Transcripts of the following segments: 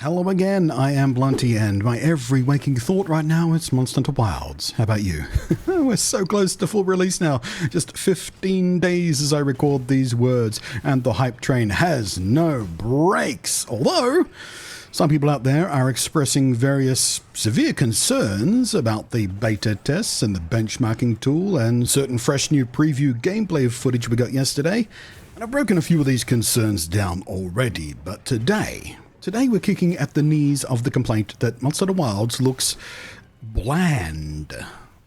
Hello again, I am Blunty, and my every waking thought right now is Monster Hunter Wilds. How about you? We're so close to full release now, just 15 days as I record these words, and the hype train has no brakes. Although, some people out there are expressing various severe concerns about the beta tests and the benchmarking tool and certain fresh new preview gameplay footage we got yesterday. And I've broken a few of these concerns down already, but today we're kicking at the knees of the complaint that Monster Hunter Wilds looks bland,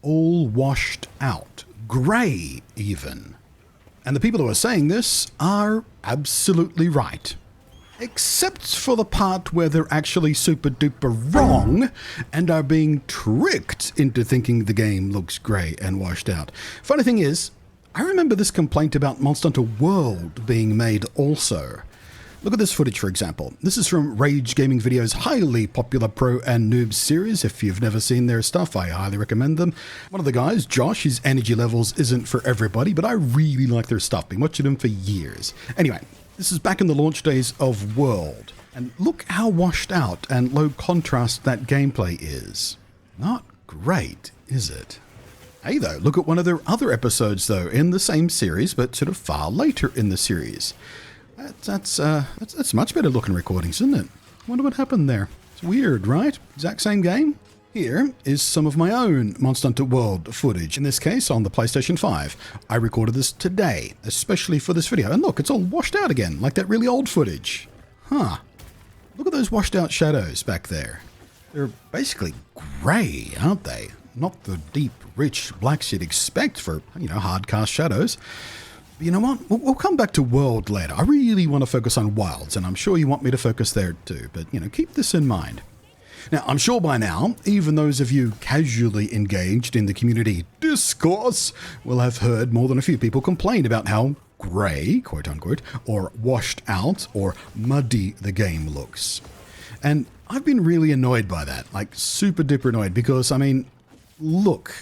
all washed out, grey even. And the people who are saying this are absolutely right. Except for the part where they're actually super duper wrong and are being tricked into thinking the game looks grey and washed out. Funny thing is, I remember this complaint about Monster Hunter World being made also. Look at this footage, for example. This is from Rage Gaming Video's highly popular Pro and Noob series. If you've never seen their stuff, I highly recommend them. One of the guys, Josh, his energy levels isn't for everybody, but I really like their stuff. Been watching them for years. Anyway, this is back in the launch days of World. And look how washed out and low contrast that gameplay is. Not great, is it? Hey though, look at one of their other episodes though, in the same series, but sort of far later in the series. That's much better looking recordings, isn't it? Wonder what happened there. It's weird, right? Exact same game. Here is some of my own Monster Hunter World footage, in this case on the PlayStation 5. I recorded this today, especially for this video. And look, it's all washed out again, like that really old footage. Huh. Look at those washed out shadows back there. They're basically grey, aren't they? Not the deep, rich blacks you'd expect for, hard cast shadows. But you know what? We'll come back to World later. I really want to focus on Wilds, and I'm sure you want me to focus there too. But, keep this in mind. Now, I'm sure by now, even those of you casually engaged in the community discourse will have heard more than a few people complain about how grey, quote unquote, or washed out, or muddy the game looks. And I've been really annoyed by that, like super duper annoyed, because, look,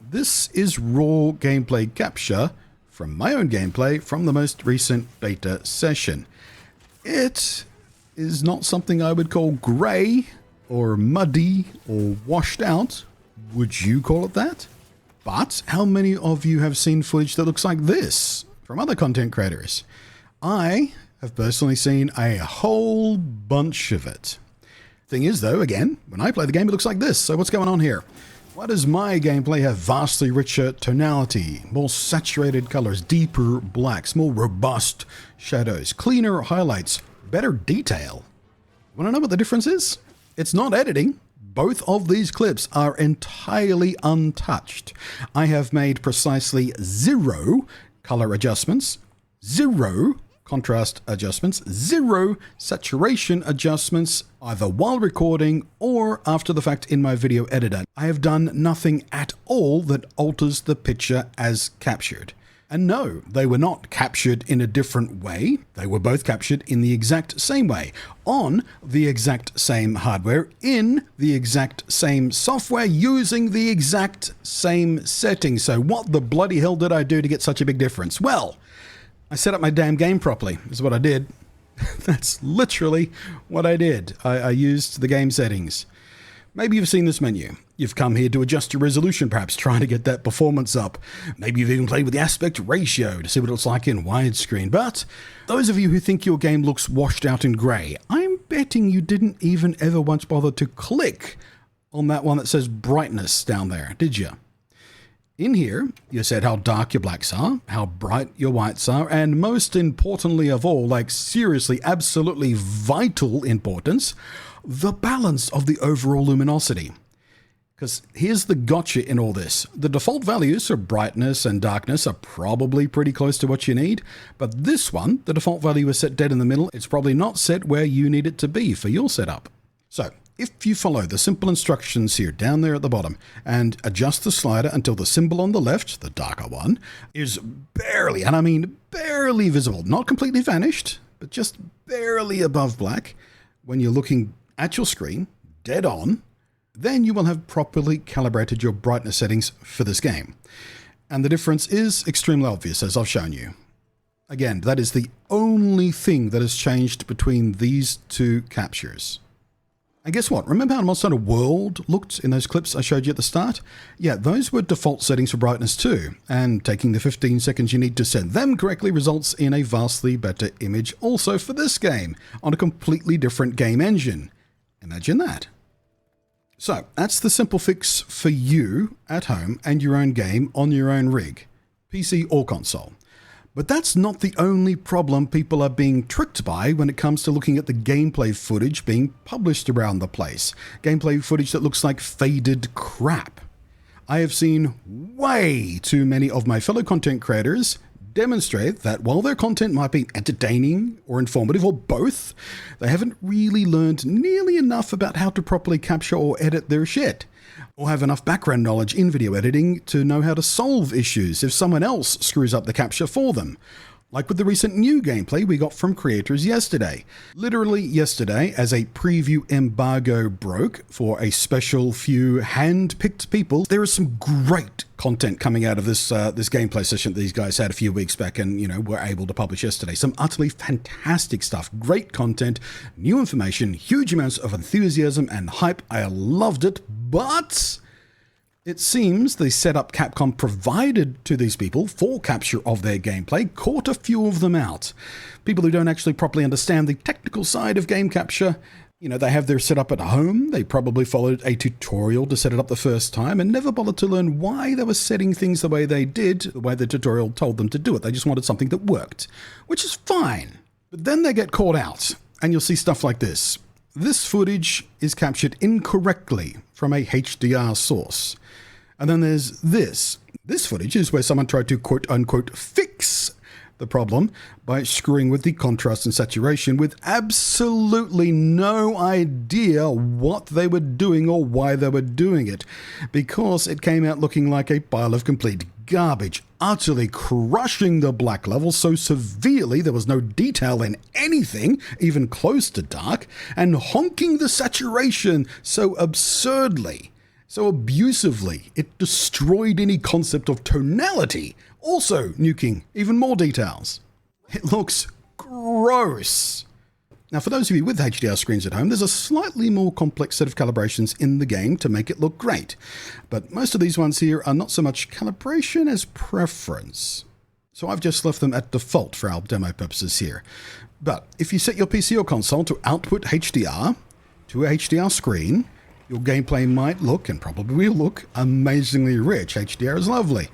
this is raw gameplay capture from my own gameplay from the most recent beta session. It is not something I would call grey or muddy or washed out. Would you call it that? But how many of you have seen footage that looks like this from other content creators? I have personally seen a whole bunch of it. Thing is though, again, when I play the game it looks like this. So what's going on here? Why does my gameplay have vastly richer tonality, more saturated colors, deeper blacks, more robust shadows, cleaner highlights, better detail? Want to know what the difference is? It's not editing. Both of these clips are entirely untouched. I have made precisely 0 color adjustments, 0 contrast adjustments, 0 saturation adjustments, either while recording or after the fact in my video editor. I have done nothing at all that alters the picture as captured. And no, they were not captured in a different way. They were both captured in the exact same way, on the exact same hardware, in the exact same software, using the exact same settings. So what the bloody hell did I do to get such a big difference? Well, I set up my damn game properly, is what I did. That's literally what I did. I used the game settings. Maybe you've seen this menu. You've come here to adjust your resolution, perhaps trying to get that performance up. Maybe you've even played with the aspect ratio to see what it's like in widescreen. But those of you who think your game looks washed out and grey, I'm betting you didn't even ever once bother to click on that one that says brightness down there, did you? In here, you said how dark your blacks are, how bright your whites are, and most importantly of all, like seriously, absolutely vital importance, the balance of the overall luminosity. Because here's the gotcha in all this. The default values for brightness and darkness are probably pretty close to what you need, but this one, the default value is set dead in the middle. It's probably not set where you need it to be for your setup. So, if you follow the simple instructions here down there at the bottom and adjust the slider until the symbol on the left, the darker one, is barely, and I mean barely visible, not completely vanished, but just barely above black, when you're looking at your screen, dead on, then you will have properly calibrated your brightness settings for this game. And the difference is extremely obvious, as I've shown you. Again, that is the only thing that has changed between these two captures. And guess what? Remember how Monster Hunter World looked in those clips I showed you at the start? Yeah, those were default settings for brightness too, and taking the 15 seconds you need to set them correctly results in a vastly better image also for this game, on a completely different game engine. Imagine that. So, that's the simple fix for you at home and your own game on your own rig, PC or console. But that's not the only problem people are being tricked by when it comes to looking at the gameplay footage being published around the place. Gameplay footage that looks like faded crap. I have seen way too many of my fellow content creators demonstrate that while their content might be entertaining or informative or both, they haven't really learned nearly enough about how to properly capture or edit their shit, or have enough background knowledge in video editing to know how to solve issues if someone else screws up the capture for them. Like with the recent new gameplay we got from creators yesterday. Literally yesterday, as a preview embargo broke for a special few hand-picked people, there is some great content coming out of this gameplay session that these guys had a few weeks back and, were able to publish yesterday. Some utterly fantastic stuff, great content, new information, huge amounts of enthusiasm and hype. I loved it, but it seems the setup Capcom provided to these people for capture of their gameplay caught a few of them out. People who don't actually properly understand the technical side of game capture. They have their setup at home, they probably followed a tutorial to set it up the first time and never bothered to learn why they were setting things the way they did, the way the tutorial told them to do it. They just wanted something that worked, which is fine. But then they get caught out, and you'll see stuff like this. This footage is captured incorrectly from a HDR source. And then there's this. This footage is where someone tried to quote-unquote fix the problem by screwing with the contrast and saturation with absolutely no idea what they were doing or why they were doing it, because it came out looking like a pile of complete garbage, utterly crushing the black level so severely there was no detail in anything, even close to dark, and honking the saturation so absurdly, so abusively, it destroyed any concept of tonality, also nuking even more details. It looks gross. Now, for those of you with HDR screens at home, there's a slightly more complex set of calibrations in the game to make it look great. But most of these ones here are not so much calibration as preference. So I've just left them at default for our demo purposes here. But if you set your PC or console to output HDR to a HDR screen, your gameplay might look, and probably will look, amazingly rich. HDR is lovely.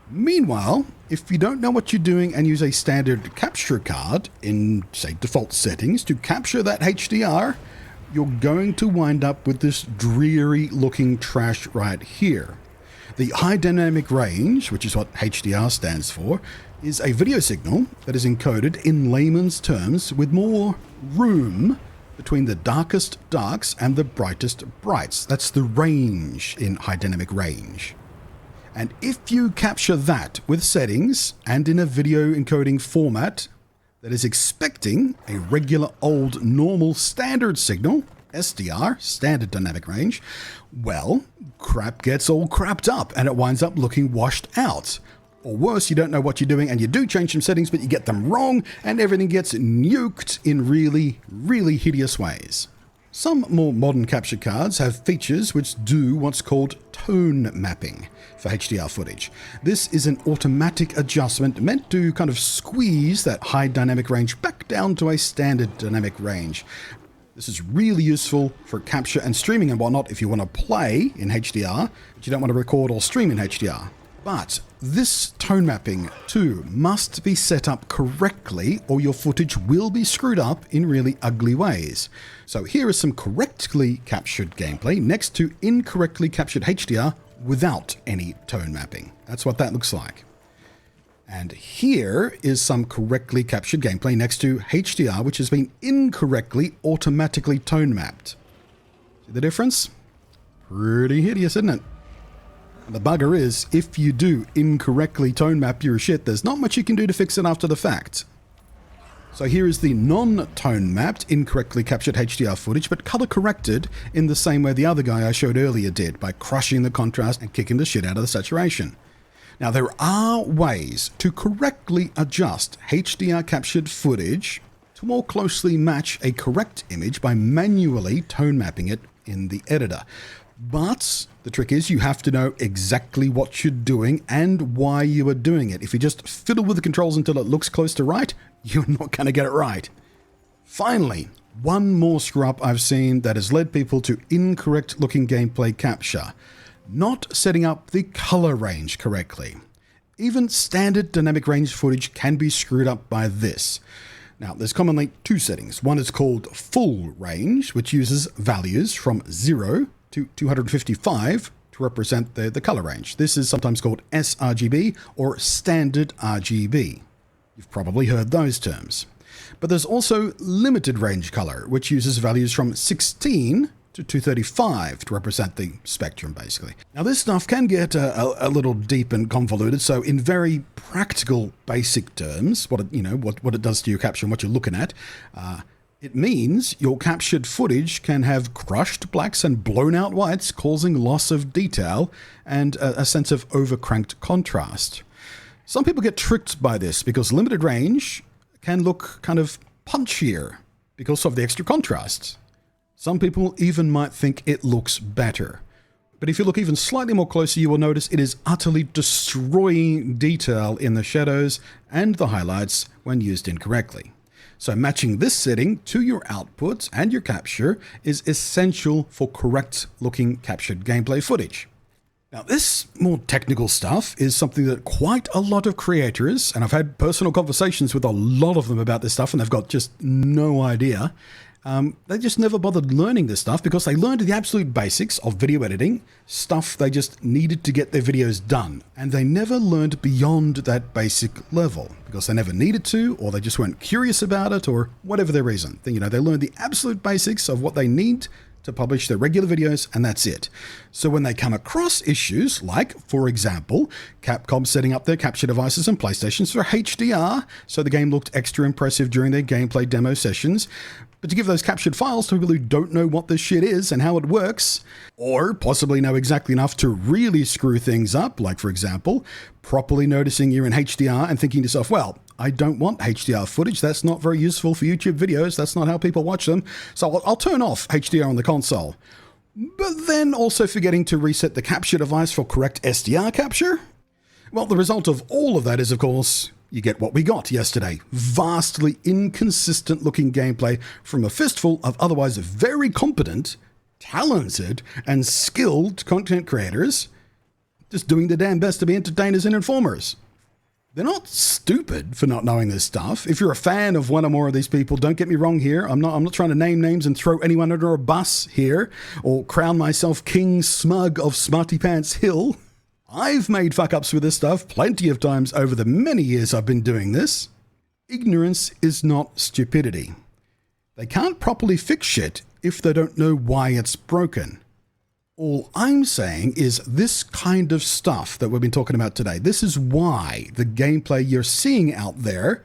Meanwhile, if you don't know what you're doing and use a standard capture card in, say, default settings to capture that HDR, you're going to wind up with this dreary-looking trash right here. The high dynamic range, which is what HDR stands for, is a video signal that is encoded in layman's terms with more room between the darkest darks and the brightest brights. That's the range in high dynamic range. And if you capture that with settings and in a video encoding format that is expecting a regular old normal standard signal, SDR, standard dynamic range, well, crap gets all crapped up and it winds up looking washed out. Or worse, you don't know what you're doing and you do change some settings, but you get them wrong and everything gets nuked in really, really hideous ways. Some more modern capture cards have features which do what's called tone mapping for HDR footage. This is an automatic adjustment meant to kind of squeeze that high dynamic range back down to a standard dynamic range. This is really useful for capture and streaming and whatnot if you want to play in HDR, but you don't want to record or stream in HDR. But this tone mapping too must be set up correctly or your footage will be screwed up in really ugly ways. So here is some correctly captured gameplay next to incorrectly captured HDR without any tone mapping. That's what that looks like. And here is some correctly captured gameplay next to HDR which has been incorrectly automatically tone mapped. See the difference? Pretty hideous, isn't it? The bugger is, if you do incorrectly tone map your shit, there's not much you can do to fix it after the fact. So here is the non-tone mapped, incorrectly captured HDR footage, but color corrected in the same way the other guy I showed earlier did, by crushing the contrast and kicking the shit out of the saturation. Now there are ways to correctly adjust HDR captured footage to more closely match a correct image by manually tone mapping it in the editor. But the trick is you have to know exactly what you're doing and why you are doing it. If you just fiddle with the controls until it looks close to right, you're not going to get it right. Finally, one more screw-up I've seen that has led people to incorrect looking gameplay capture. Not setting up the color range correctly. Even standard dynamic range footage can be screwed up by this. Now, there's commonly two settings. One is called full range, which uses values from 0 to 255 to represent the color range. This is sometimes called sRGB or standard RGB. You've probably heard those terms. But there's also limited range color, which uses values from 16 to 235 to represent the spectrum, basically. Now, this stuff can get a little deep and convoluted, so in very practical, basic terms, what it does to your capture and what you're looking at, it means your captured footage can have crushed blacks and blown out whites, causing loss of detail and a sense of overcranked contrast. Some people get tricked by this because limited range can look kind of punchier because of the extra contrast. Some people even might think it looks better. But if you look even slightly more closely, you will notice it is utterly destroying detail in the shadows and the highlights when used incorrectly. So matching this setting to your output and your capture is essential for correct looking captured gameplay footage. Now, this more technical stuff is something that quite a lot of creators, and I've had personal conversations with a lot of them about this stuff, and they've got just no idea. They just never bothered learning this stuff because they learned the absolute basics of video editing, stuff they just needed to get their videos done. And they never learned beyond that basic level because they never needed to, or they just weren't curious about it, or whatever their reason. They learned the absolute basics of what they need to publish their regular videos, and that's it. So when they come across issues like, for example, Capcom setting up their capture devices and PlayStations for HDR, so the game looked extra impressive during their gameplay demo sessions, but to give those captured files to people who don't know what this shit is and how it works, or possibly know exactly enough to really screw things up, like for example, properly noticing you're in HDR and thinking to yourself, well, I don't want HDR footage. That's not very useful for YouTube videos. That's not how people watch them. So I'll turn off HDR on the console. But then also forgetting to reset the capture device for correct SDR capture. Well, the result of all of that is, of course, you get what we got yesterday. Vastly inconsistent looking gameplay from a fistful of otherwise very competent, talented, and skilled content creators just doing their damn best to be entertainers and informers. They're not stupid for not knowing this stuff. If you're a fan of one or more of these people, don't get me wrong here. I'm not trying to name names and throw anyone under a bus here or crown myself King Smug of Smarty Pants Hill. I've made fuck-ups with this stuff plenty of times over the many years I've been doing this. Ignorance is not stupidity. They can't properly fix shit if they don't know why it's broken. All I'm saying is this kind of stuff that we've been talking about today, this is why the gameplay you're seeing out there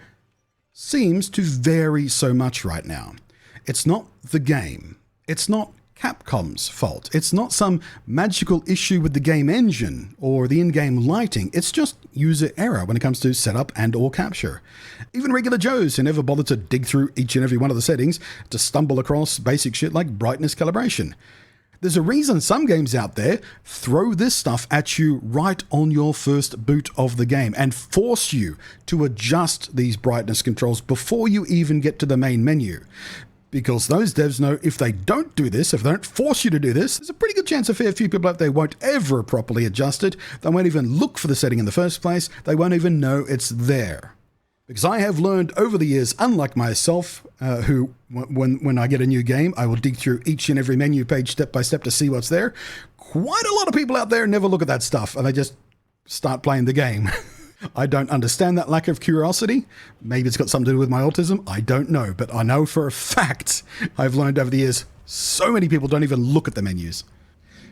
seems to vary so much right now. It's not the game. It's not Capcom's fault. It's not some magical issue with the game engine or the in-game lighting. It's just user error when it comes to setup and or capture. Even regular Joes who never bother to dig through each and every one of the settings to stumble across basic shit like brightness calibration. There's a reason some games out there throw this stuff at you right on your first boot of the game and force you to adjust these brightness controls before you even get to the main menu. Because those devs know if they don't do this, if they don't force you to do this, there's a pretty good chance a fair few people out there won't ever properly adjust it. They won't even look for the setting in the first place. They won't even know it's there. Because I have learned over the years, unlike myself, who, when I get a new game, I will dig through each and every menu page step by step to see what's there. Quite a lot of people out there never look at that stuff and they just start playing the game. I don't understand that lack of curiosity. Maybe it's got something to do with my autism. I don't know. But I know for a fact, I've learned over the years, so many people don't even look at the menus.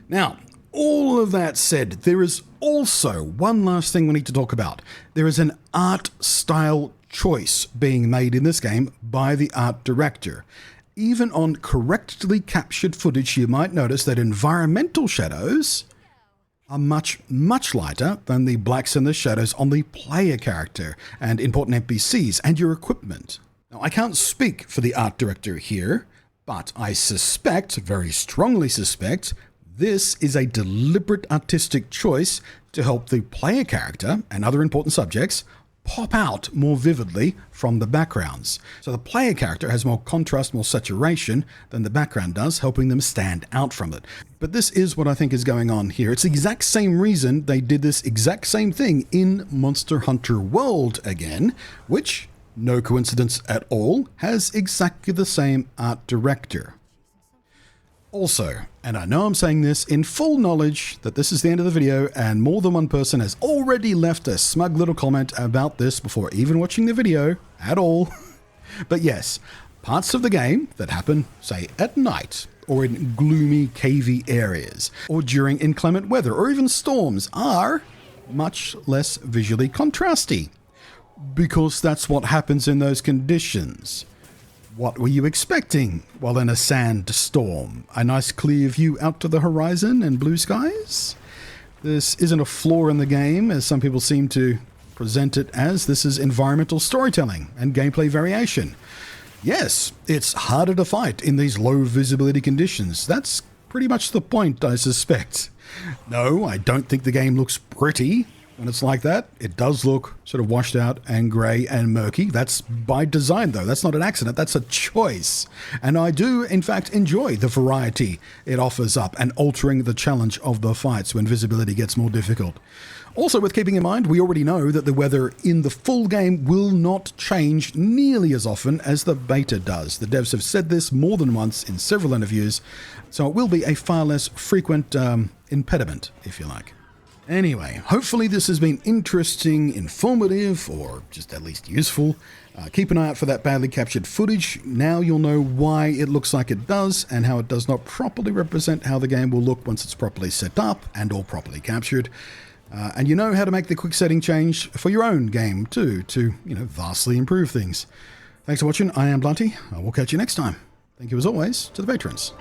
Now, all of that said, there is also one last thing we need to talk about. There is an art style choice being made in this game by the art director. Even on correctly captured footage, you might notice that environmental shadows are much, much lighter than the blacks and the shadows on the player character and important NPCs and your equipment. Now, I can't speak for the art director here, but I suspect, very strongly suspect, this is a deliberate artistic choice to help the player character and other important subjects pop out more vividly from the backgrounds. So the player character has more contrast, more saturation than the background does, helping them stand out from it. But this is what I think is going on here. It's the exact same reason they did this exact same thing in Monster Hunter World again, which, no coincidence at all, has exactly the same art director. Also, and I know I'm saying this in full knowledge that this is the end of the video and more than one person has already left a smug little comment about this before even watching the video at all. But yes, parts of the game that happen, say, at night or in gloomy, cavey areas or during inclement weather or even storms are much less visually contrasty because that's what happens in those conditions. What were you expecting while in a sandstorm? A nice clear view out to the horizon and blue skies? This isn't a flaw in the game, as some people seem to present it as. This is environmental storytelling and gameplay variation. Yes, it's harder to fight in these low visibility conditions. That's pretty much the point, I suspect. No, I don't think the game looks pretty. When it's like that, it does look sort of washed out and grey and murky. That's by design, though. That's not an accident. That's a choice. And I do, in fact, enjoy the variety it offers up and altering the challenge of the fights when visibility gets more difficult. Also, with keeping in mind, we already know that the weather in the full game will not change nearly as often as the beta does. The devs have said this more than once in several interviews, so it will be a far less frequent impediment, if you like. Anyway, hopefully this has been interesting, informative, or just at least useful. Keep an eye out for that badly captured footage. Now you'll know why it looks like it does and how it does not properly represent how the game will look once it's properly set up and all properly captured. And you know how to make the quick setting change for your own game too, to, vastly improve things. Thanks for watching. I am Blunty. I will catch you next time. Thank you as always to the patrons.